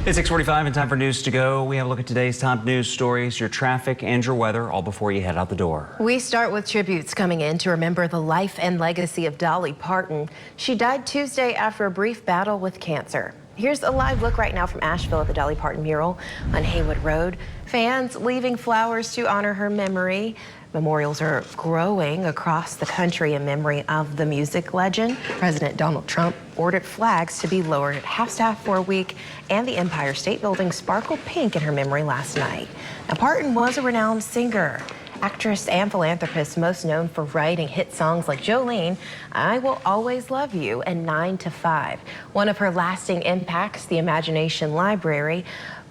It's 6:45 and time for News to Go. We have a look at today's top news stories, your traffic and your weather, all before you head out the door. We start with tributes coming in to remember the life and legacy of Dolly Parton. She died Tuesday after a brief battle with cancer. Here's a live look right now from Asheville at the Dolly Parton mural on Haywood Road. Fans leaving flowers to honor her memory. Memorials are growing across the country in memory of the music legend. President Donald Trump ordered flags to be lowered at half-staff for a week, and the Empire State Building sparkled pink in her memory last night. Now, Parton was a renowned singer, actress and philanthropist, most known for writing hit songs like Jolene, I Will Always Love You, and 9 to 5. One of her lasting impacts, the Imagination Library.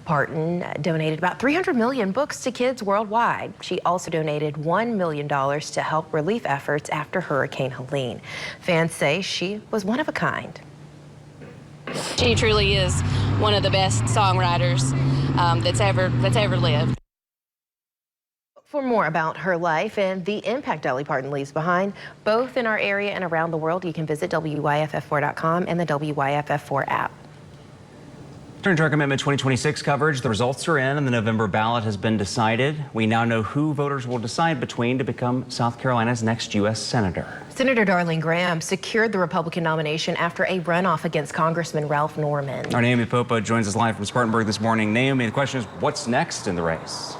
Parton donated about 300 million books to kids worldwide. She also donated $1 million to help relief efforts after Hurricane Helene. Fans say she was one of a kind. She truly is one of the best songwriters that's ever lived. For more about her life and the impact Dolly Parton leaves behind, both in our area and around the world, you can visit WYFF4.com and the WYFF4 app. Turn to our Commitment 2026 coverage. The results are in and the November ballot has been decided. We now know who voters will decide between to become South Carolina's next U.S. Senator. Senator Darlene Graham secured the Republican nomination after a runoff against Congressman Ralph Norman. Our Naomi Popa joins us live from Spartanburg this morning. Naomi, the question is, what's next in the race?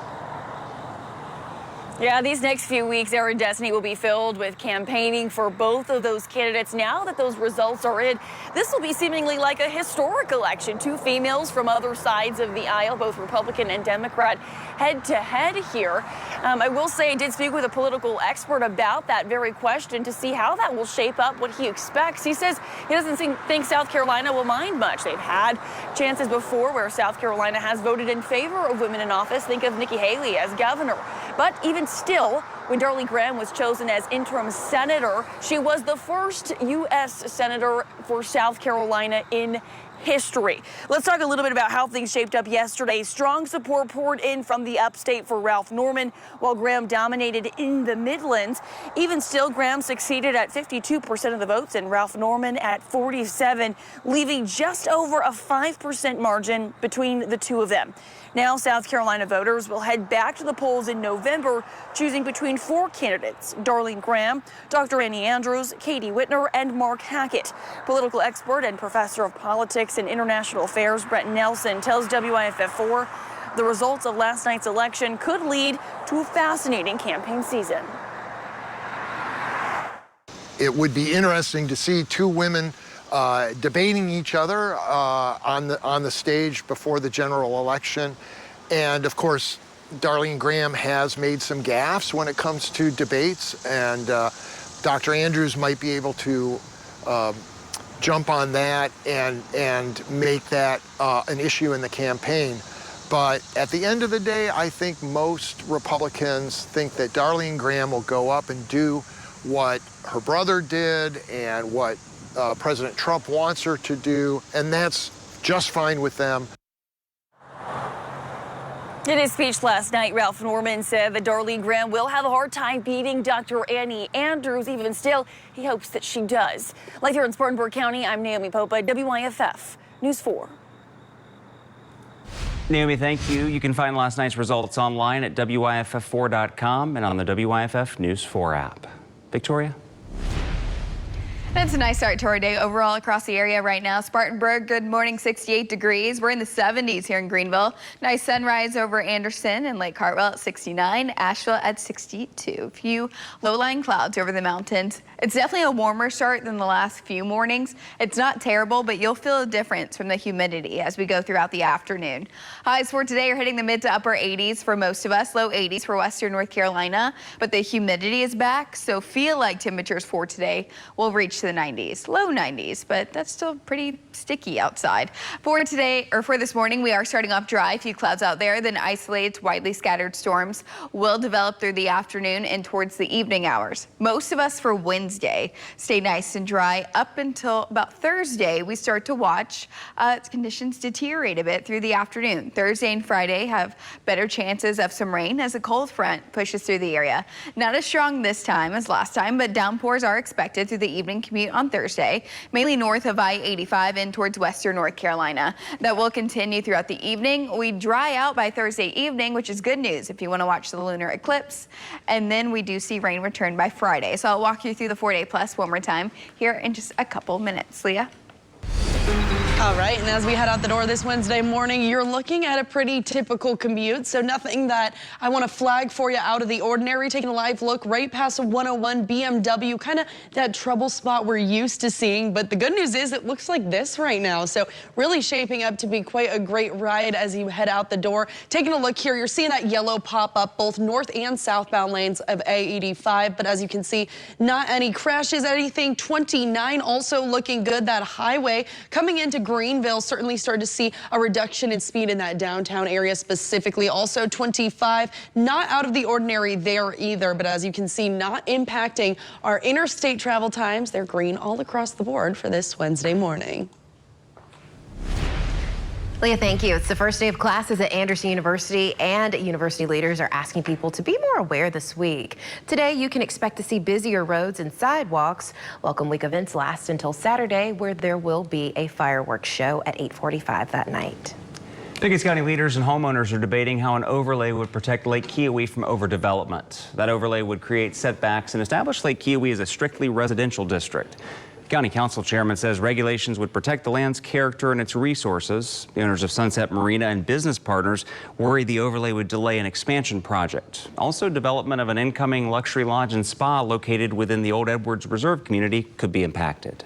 Yeah, these next few weeks, our destiny will be filled with campaigning for both of those candidates. Now that those results are in, this will be seemingly like a historic election. Two females from other sides of the aisle, both Republican and Democrat, head to head here. I will say I did speak with a political expert about that very question to see how that will shape up what he expects. He says he doesn't think South Carolina will mind much. They've had chances before where South Carolina has voted in favor of women in office. Think of Nikki Haley as governor. But even still, when Darlene Graham was chosen as interim senator, she was the first U.S. senator for South Carolina in history. Let's talk a little bit about how things shaped up yesterday. Strong support poured in from the upstate for Ralph Norman, while Graham dominated in the Midlands. Even still, Graham succeeded at 52% of the votes and Ralph Norman at 47%, leaving just over a 5% margin between the two of them. Now, South Carolina voters will head back to the polls in November, choosing between four candidates: Darlene Graham, Dr. Annie Andrews, Katie Whitner, and Mark Hackett. Political expert and professor of politics and international affairs Brett Nelson tells WYFF4 the results of last night's election could lead to a fascinating campaign season. It would be interesting to see two women debating each other on the stage before the general election. And of course, Darlene Graham has made some gaffes when it comes to debates, and Dr. Andrews might be able to jump on that and make that an issue in the campaign. But at the end of the day, I think most Republicans think that Darlene Graham will go up and do what her brother did and what President Trump wants her to do, and that's just fine with them. In his speech last night, Ralph Norman said that Darlene Graham will have a hard time beating Dr. Annie Andrews. Even still, he hopes that she does. Live here in Spartanburg County, I'm Naomi Popa, WYFF News 4. Naomi, thank you. You can find last night's results online at WYFF4.com and on the WYFF News 4 app. Victoria? It's a nice start to our day overall across the area right now. Spartanburg, good morning, 68 degrees. We're in the 70s here in Greenville. Nice sunrise over Anderson and Lake Hartwell at 69, Asheville at 62. A few low-lying clouds over the mountains. It's definitely a warmer start than the last few mornings. It's not terrible, but you'll feel a difference from the humidity as we go throughout the afternoon. Highs for today are hitting the mid to upper 80s for most of us, low 80s for western North Carolina, but the humidity is back, so feel like temperatures for today will reach the 90s, low 90s, but that's still pretty sticky outside. For today, or for this morning, we are starting off dry, a few clouds out there, then isolated, widely scattered storms will develop through the afternoon and towards the evening hours. Most of us for Wednesday stay nice and dry up until about Thursday. We start to watch conditions deteriorate a bit through the afternoon. Thursday and Friday have better chances of some rain as a cold front pushes through the area. Not as strong this time as last time, but downpours are expected through the evening commute on Thursday, mainly north of I-85 and towards western North Carolina. That will continue throughout the evening. We dry out by Thursday evening, which is good news if you want to watch the lunar eclipse. And then we do see rain return by Friday. So I'll walk you through the 4-day plus one more time here in just a couple minutes. Leah? All right, and as we head out the door this Wednesday morning, you're looking at a pretty typical commute, so nothing that I want to flag for you out of the ordinary. Taking a live look right past a 101 BMW, kind of that trouble spot we're used to seeing. But the good news is it looks like this right now, so really shaping up to be quite a great ride as you head out the door. Taking a look here, you're seeing that yellow pop up both north and southbound lanes of A85, but as you can see, not any crashes, anything. 29 also looking good. That highway coming into Greenville, certainly started to see a reduction in speed in that downtown area specifically. Also 25, not out of the ordinary there either, but as you can see, not impacting our interstate travel times. They're green all across the board for this Wednesday morning. Leah, thank you. It's the first day of classes at Anderson University, and university leaders are asking people to be more aware this week. Today, you can expect to see busier roads and sidewalks. Welcome Week events last until Saturday, where there will be a fireworks show at 8:45 that night. Pickens County leaders and homeowners are debating how an overlay would protect Lake Keowee from overdevelopment. That overlay would create setbacks and establish Lake Keowee as a strictly residential district. County Council Chairman says regulations would protect the land's character and its resources. The owners of Sunset Marina and business partners worry the overlay would delay an expansion project. Also, development of an incoming luxury lodge and spa located within the Old Edwards Reserve community could be impacted.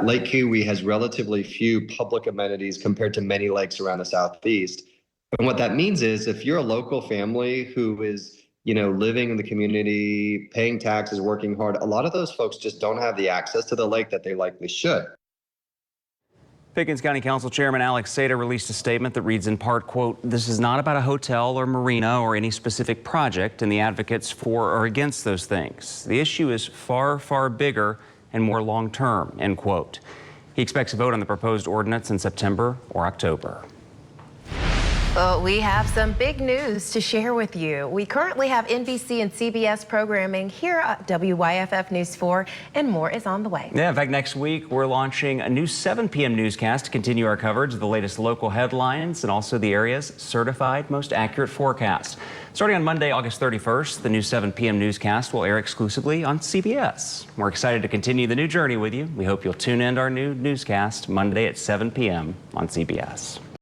Lake Keowee has relatively few public amenities compared to many lakes around the southeast. And what that means is if you're a local family who is living in the community, paying taxes, working hard, a lot of those folks just don't have the access to the lake that they likely should. Pickens County Council Chairman Alex Sater released a statement that reads in part, quote, "This is not about a hotel or marina or any specific project and the advocates for or against those things. The issue is far, far bigger and more long-term," end quote. He expects a vote on the proposed ordinance in September or October. Well, we have some big news to share with you. We currently have NBC and CBS programming here at WYFF News 4, and more is on the way. Yeah, in fact, next week we're launching a new 7 p.m. newscast to continue our coverage of the latest local headlines and also the area's certified most accurate forecast. Starting on Monday, August 31st, the new 7 p.m. newscast will air exclusively on CBS. We're excited to continue the new journey with you. We hope you'll tune in to our new newscast Monday at 7 p.m. on CBS.